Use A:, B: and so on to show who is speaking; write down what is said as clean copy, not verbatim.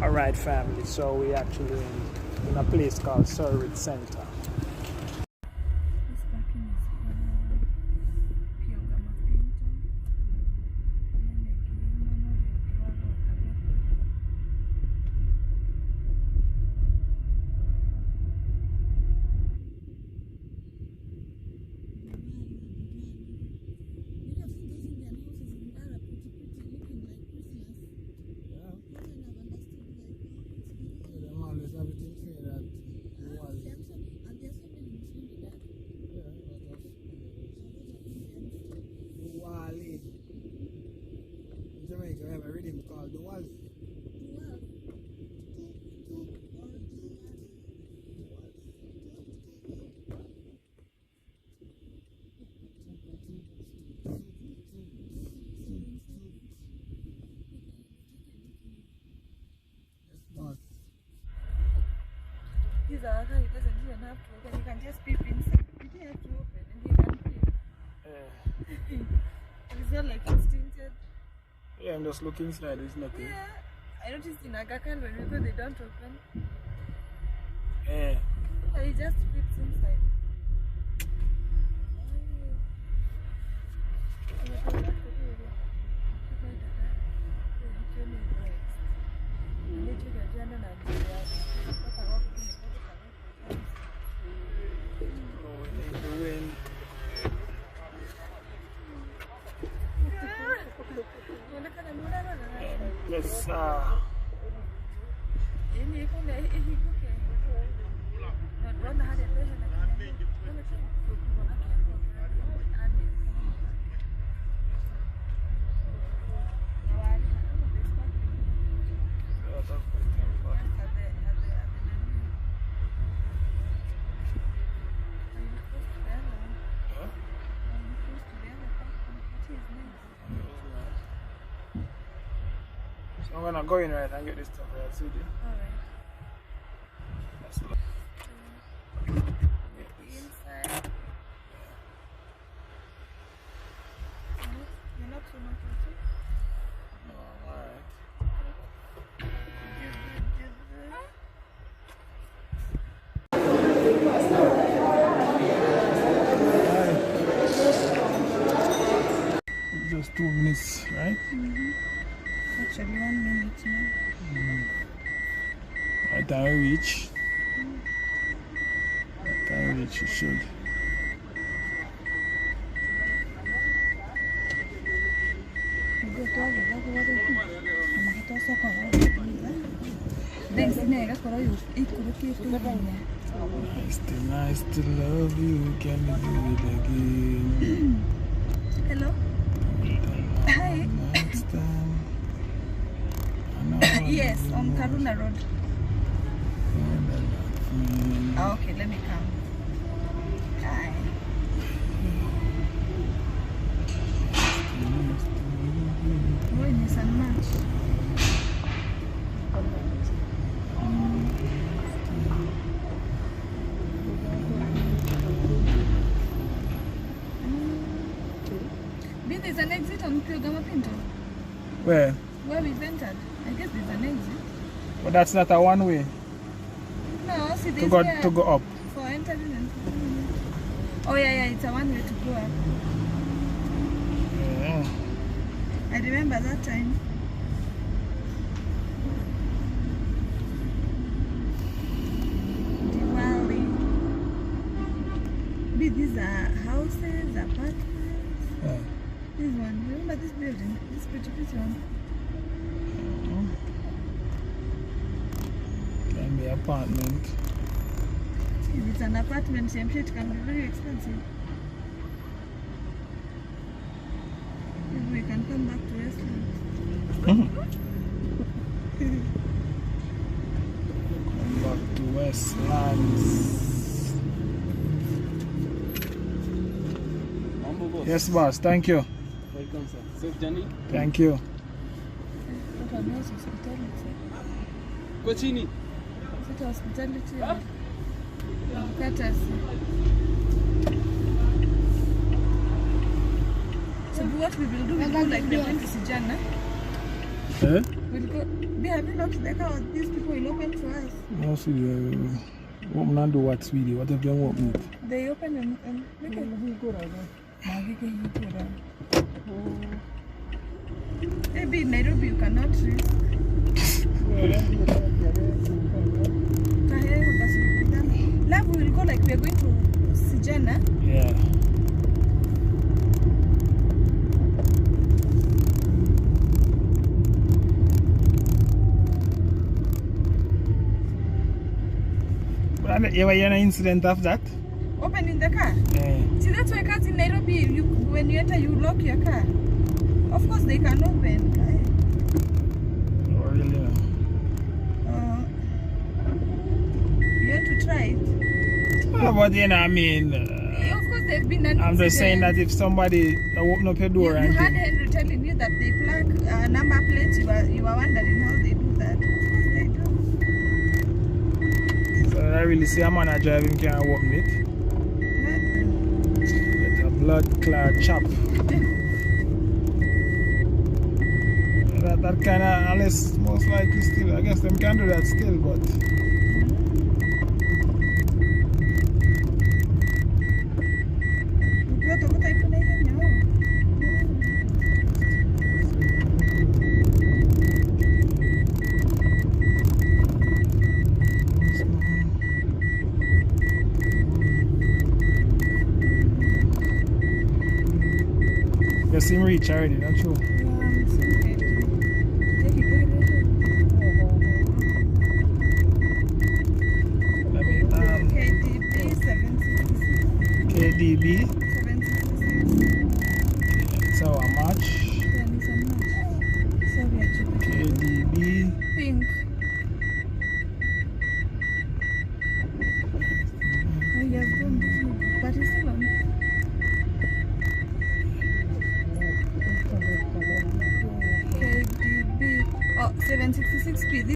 A: Alright family, so we actually in a place called Surrey Center. Jamaica, we have a rhythm called the Wally.
B: These are other, he doesn't even have to open, you can just peep inside. You don't have to open and you can peep. It's not like it's tinted.
A: Yeah, I'm just looking inside, there's nothing.
B: Yeah, I noticed in Aga Khan when we go, they don't open.
A: Yeah.
B: Yeah, he just peeps inside.
A: Yes, so I'm gonna go in right and get this stuff right, see there.
B: Alright.
A: That's
B: Inside. You're not so much into it.
A: No, alright. Just 2 minutes, right?
B: Actually 1 minute now.
A: By the time we reach, you should. Nice to love you, can we do it again?
B: Hello? Hi.
A: Next time.
B: Yes, on Karuna Road. Oh, okay, let me come. Hi. When is unmatched? There's an exit on Pyogama Pinto.
A: Where?
B: Where we've entered. I guess there's an exit.
A: But that's not a one way.
B: No, see there's
A: to go up.
B: For entering and oh yeah, it's a one way to go up.
A: Yeah.
B: I remember that time. Diwali. These are houses, apartments.
A: Yeah.
B: This one, remember this building? This pretty one.
A: Can be apartment.
B: If it's an apartment, same shit can be very expensive. Maybe we can come back to Westland.
A: Come back to Westlands. Yes, boss. Thank you.
C: Welcome, sir. Safe journey.
A: Thank you.
B: What a nice hospitality.
C: Cochini.
B: Such hospitality. Courtesy. So what we will do, we go like the way to Sijana.
A: Eh?
B: We'll go. They have locked the car. These people will open to us.
A: No, see, what man do what, sweetie? What have them open it?
B: They open and look at maybe in Nairobi you cannot risk. Love, we will go like we are going to Sijana.
A: Yeah. But you ever hear an incident of that?
B: Opening the car?
A: Yeah.
B: See, that's why cars in Nairobi, when you enter, you lock your car. Of course, they can open.
A: Oh, really?
B: You want to try it?
A: But you know, I mean,
B: Of course, they've been an
A: I'm just saying
B: incident.
A: that if somebody open up your door
B: You
A: and
B: had
A: thing,
B: Henry telling you that they plug number plates. You are wondering how they do that. Of course, they do.
A: so I really see a man driving can't open it. Get a blood clot chop. That kind of, unless most likely still, I guess them can do that still, but you see him reach already, not true. Let me, KDB, so how much? KDB,
B: Pink. Oh, he has gone this way, but he's still on. KDB. Oh, 766p.